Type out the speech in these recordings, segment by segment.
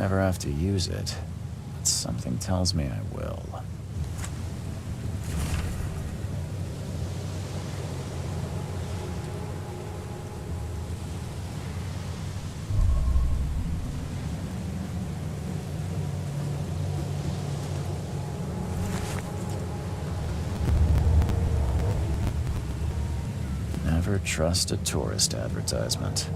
never have to use it, but something tells me I will. Never trust a tourist advertisement.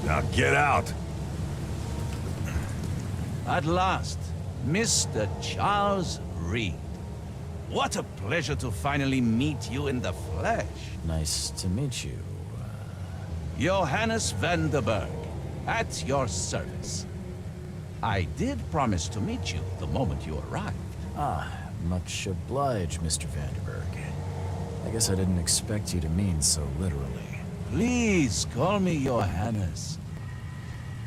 Now get out! At last, Mr. Charles Reed. What a pleasure to finally meet you in the flesh. Nice to meet you. Johannes van der Berg, at your service. I did promise to meet you the moment you arrived. Much obliged, Mr. Vanderberg. I guess I didn't expect you to mean so literally. Please call me Johannes.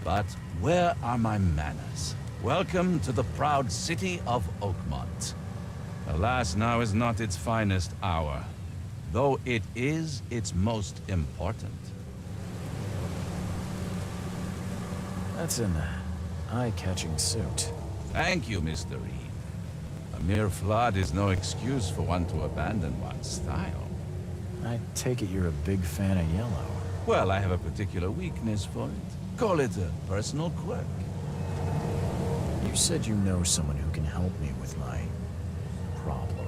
But where are my manners? Welcome to the proud city of Oakmont. Alas, now is not its finest hour, though it is its most important. That's an eye-catching suit. Thank you, Mr. Reed. A mere flood is no excuse for one to abandon one's style. I take it you're a big fan of yellow. Well, I have a particular weakness for it. Call it a personal quirk. You said you know someone who can help me with my problem.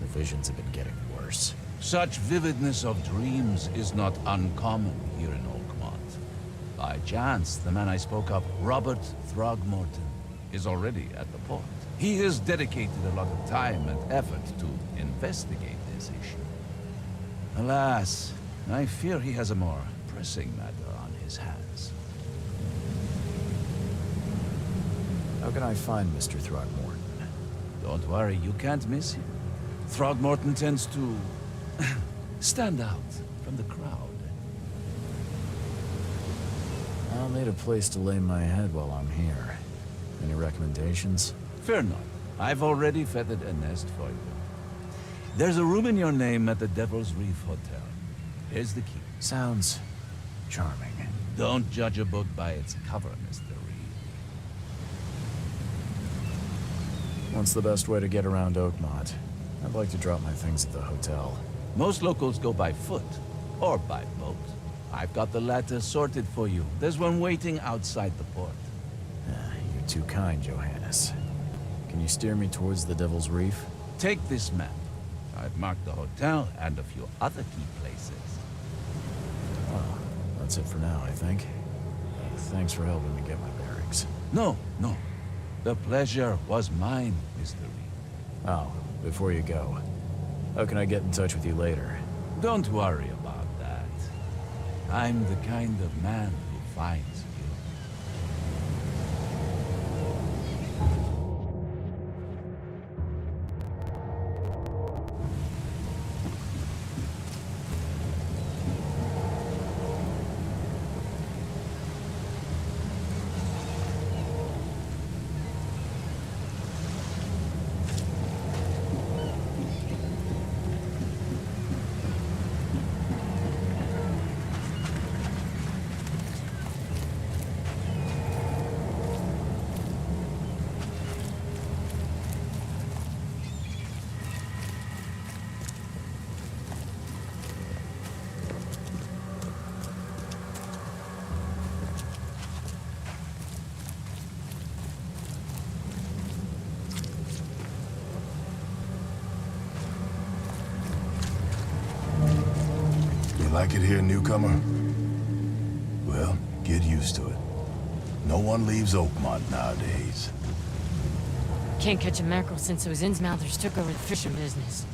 The visions have been getting worse. Such vividness of dreams is not uncommon here in Oakmont. By chance, the man I spoke of, Robert Throgmorton, is already at the port. He has dedicated a lot of time and effort to investigate this issue. Alas, I fear he has a more pressing matter on his hands. How can I find Mr. Throgmorton? Don't worry, you can't miss him. Throgmorton tends to stand out from the crowd. I'll need a place to lay my head while I'm here. Any recommendations? Fear not. I've already feathered a nest for you. There's a room in your name at the Devil's Reef Hotel. Here's the key. Sounds charming. Don't judge a book by its cover, Mr. Reed. What's the best way to get around Oakmont? I'd like to drop my things at the hotel. Most locals go by foot, or by boat. I've got the latter sorted for you. There's one waiting outside the port. You're too kind, Johannes. Can you steer me towards the Devil's Reef? Take this map. I've marked the hotel and a few other key places. Oh, that's it for now, I think. Thanks for helping me get my bearings. No. The pleasure was mine, Mr. Reed. Oh, before you go, how can I get in touch with you later? Don't worry about that. I'm the kind of man who finds you. Like it here, newcomer? Well, get used to it. No one leaves Oakmont nowadays. Can't catch a mackerel since those Innsmouthers took over the fishing business.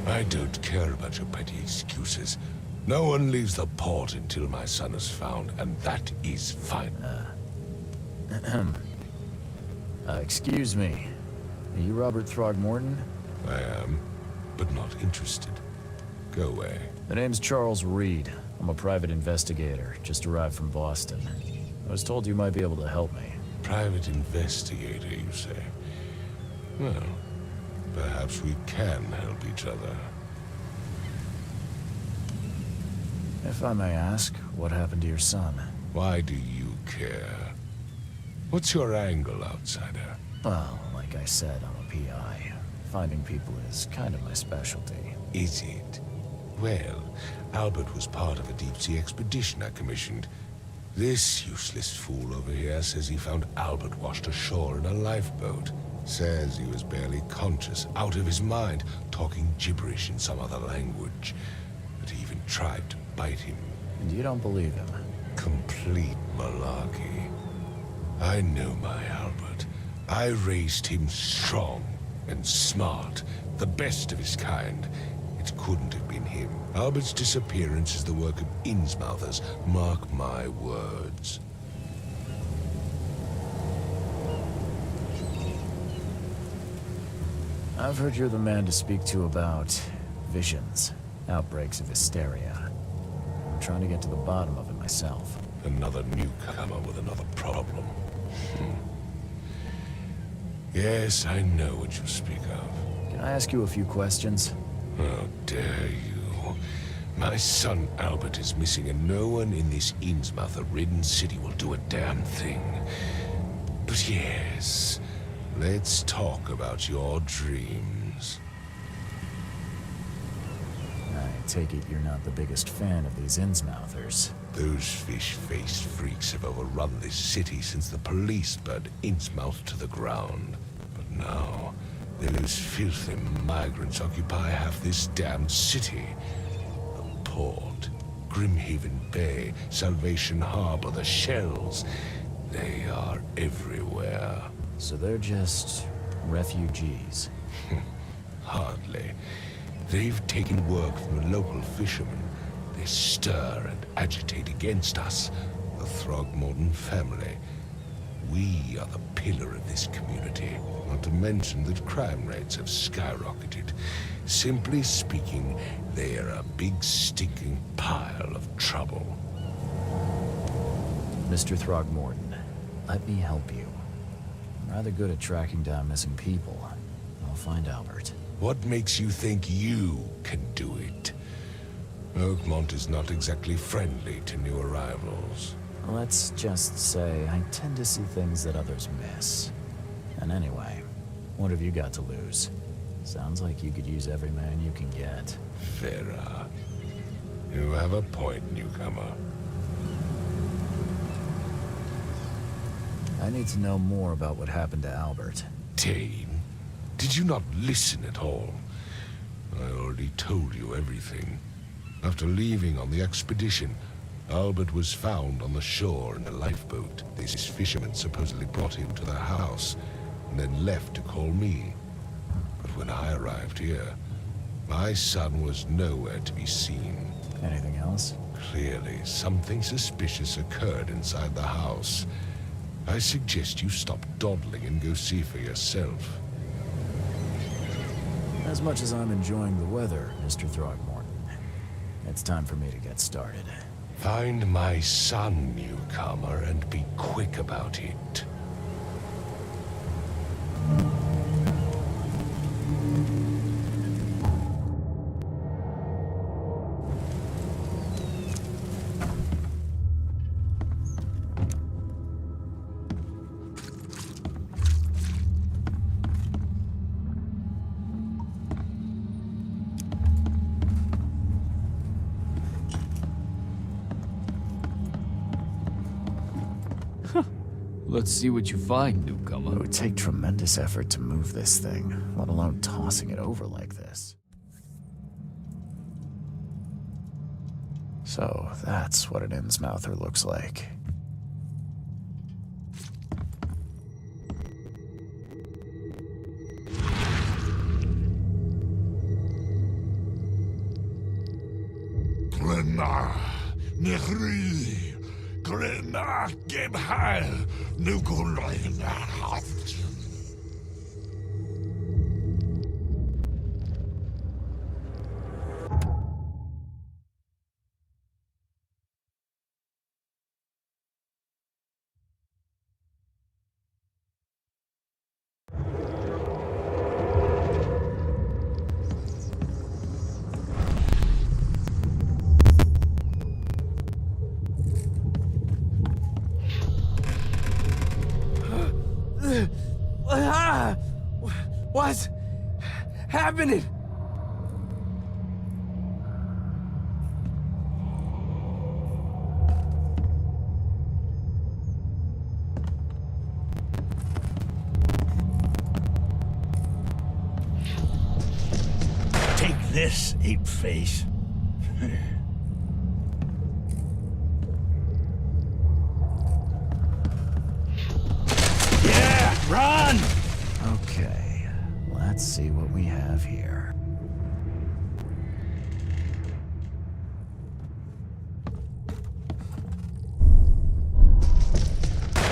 I don't care about your petty excuses. No one leaves the port until my son is found, and that is fine. Excuse me. Are you Robert Throgmorton? I am, but not interested. Go away. The name's Charles Reed. I'm a private investigator, just arrived from Boston. I was told you might be able to help me. Private investigator, you say? Well, perhaps we can help each other. If I may ask, what happened to your son? Why do you care? What's your angle, outsider? Well, like I said, I'm a PI. Finding people is kind of my specialty. Is it? Well, Albert was part of a deep-sea expedition I commissioned. This useless fool over here says he found Albert washed ashore in a lifeboat. Says he was barely conscious, out of his mind, talking gibberish in some other language. But he even tried to bite him. And you don't believe him? Complete malarkey. I know my Albert. I raised him strong and smart, the best of his kind. It couldn't have been him. Albert's disappearance is the work of Innsmouthers. Mark my words. I've heard you're the man to speak to about visions, outbreaks of hysteria. I'm trying to get to the bottom of it myself. Another newcomer with another problem. Yes, I know what you speak of. Can I ask you a few questions? How dare you? My son Albert is missing, and no one in this Innsmouther-ridden city will do a damn thing. But yes, let's talk about your dreams. I take it you're not the biggest fan of these Innsmouthers. Those fish-faced freaks have overrun this city since the police burned Innsmouth to the ground. But now, those filthy migrants occupy half this damned city. The port, Grimhaven Bay, Salvation Harbor, the shells. They are everywhere. So they're just refugees. Hardly. They've taken work from the local fishermen. They stir and agitate against us, the Throgmorton family. We are the pillar of this community, not to mention that crime rates have skyrocketed. Simply speaking, they are a big stinking pile of trouble. Mr. Throgmorton, let me help you. I'm rather good at tracking down missing people. I'll find Albert. What makes you think you can do it? Oakmont is not exactly friendly to new arrivals. Let's just say I tend to see things that others miss. And anyway, what have you got to lose? Sounds like you could use every man you can get. Vera, you have a point, newcomer. I need to know more about what happened to Albert. Dane, did you not listen at all? I already told you everything. After leaving on the expedition, Albert was found on the shore in a lifeboat. These fishermen supposedly brought him to their house, and then left to call me. But when I arrived here, my son was nowhere to be seen. Anything else? Clearly, something suspicious occurred inside the house. I suggest you stop dawdling and go see for yourself. As much as I'm enjoying the weather, Mr. Throgmorton, it's time for me to get started. Find my son, newcomer, and be quick about it. Let's see what you find, It newcomer. would take tremendous effort to move this thing, let alone tossing it over like this. So, that's what an Innsmouther looks like. Glenna, Nehri, Glenna, Gebhal, Nugulein, happening? Take this, ape face. Yeah, run! Okay, let's see what we have here.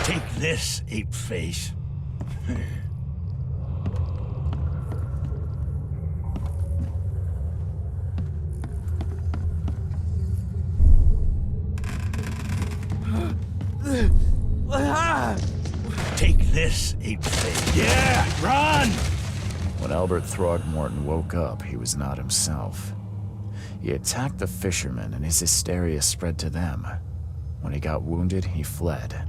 Take this, ape face. Take this, ape face. Yeah, run! When Albert Throgmorton woke up, he was not himself. He attacked the fishermen, and his hysteria spread to them. When he got wounded, he fled.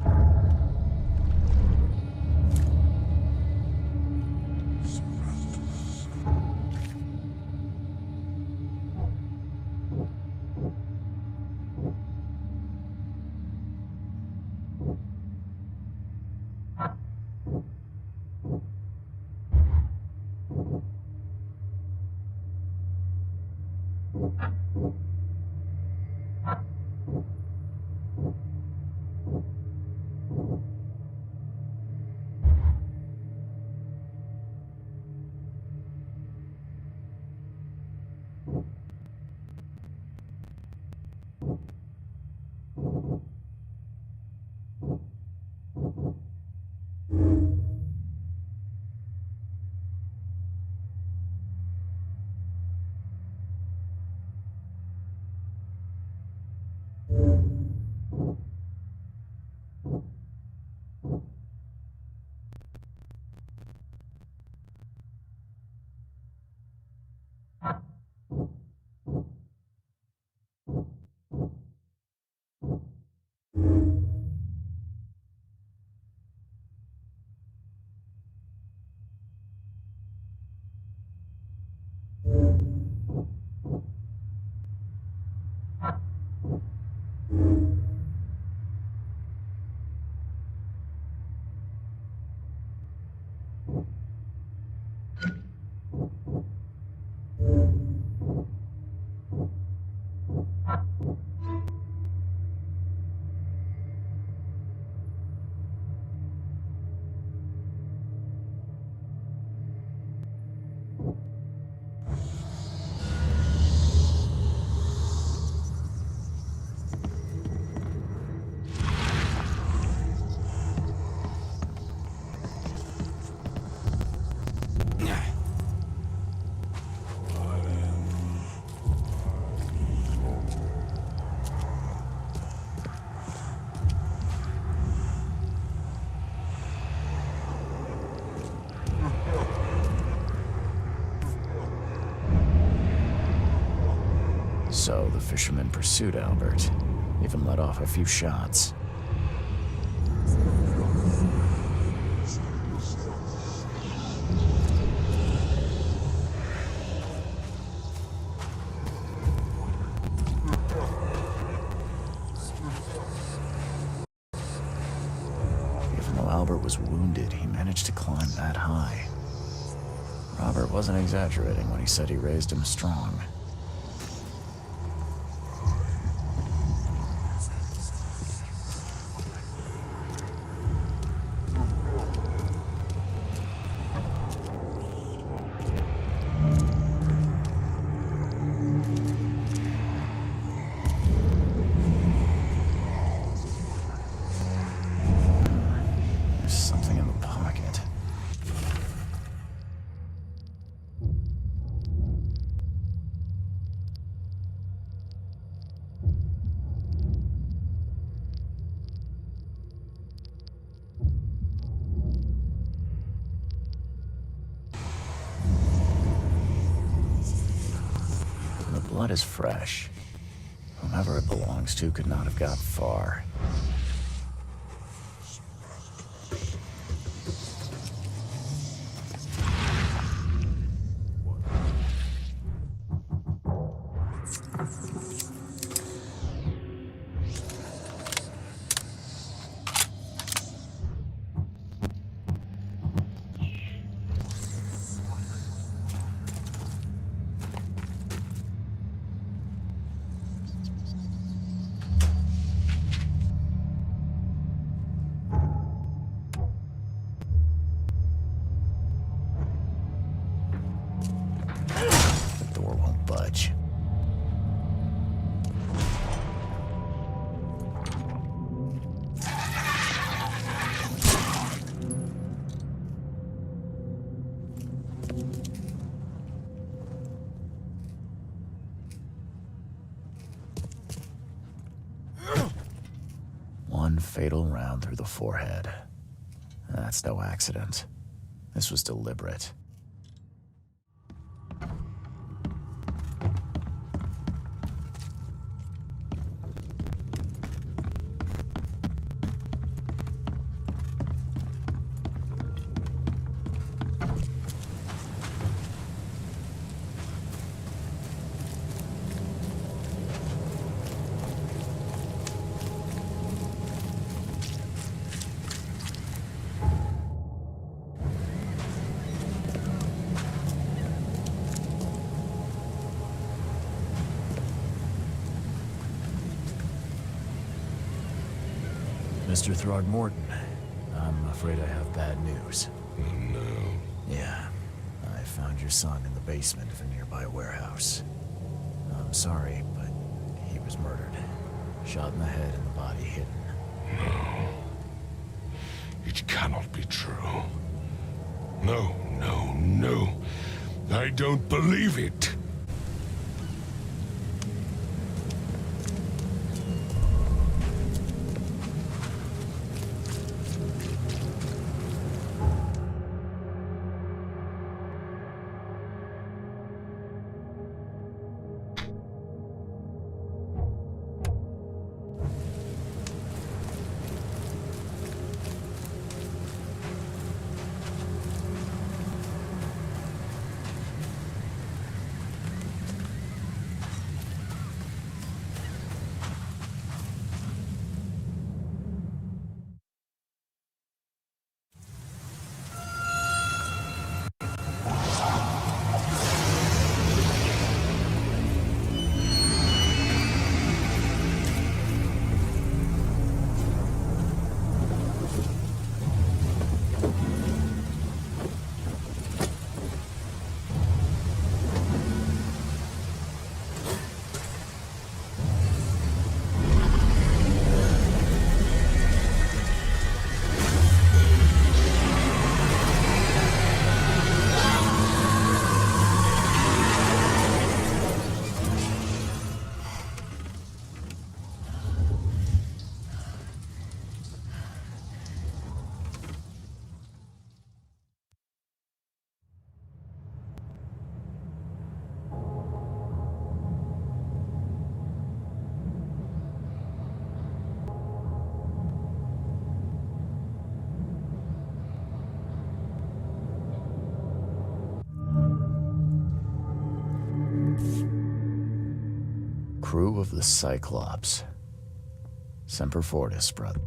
So the fishermen pursued Albert, even let off a few shots. Even though Albert was wounded, he managed to climb that high. Robert wasn't exaggerating when he said he raised him strong. There's something in the pocket. The blood is fresh. Whomever it belongs to could not have got far. budge. One fatal round through the forehead. That's no accident. This was deliberate. Mr. Throgmorton, I'm afraid I have bad news. Oh, no. Yeah, I found your son in the basement of a nearby warehouse. I'm sorry, but he was murdered. Shot in the head and the body hidden. No. It cannot be true. No, no, no. I don't believe it. Crew of the Cyclops. Semper Fortis, brother.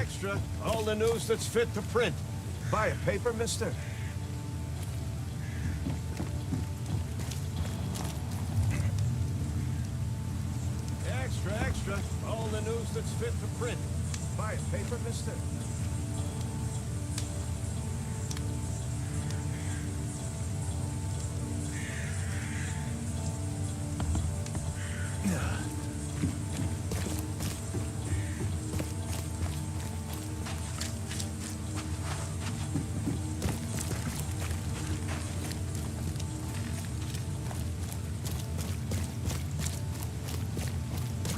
extra. All the news that's fit to print. Buy a paper, mister? Extra, extra. All the news that's fit to print. Buy a paper, mister?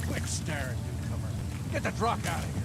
Quick, stare, newcomer. Get the truck out of here.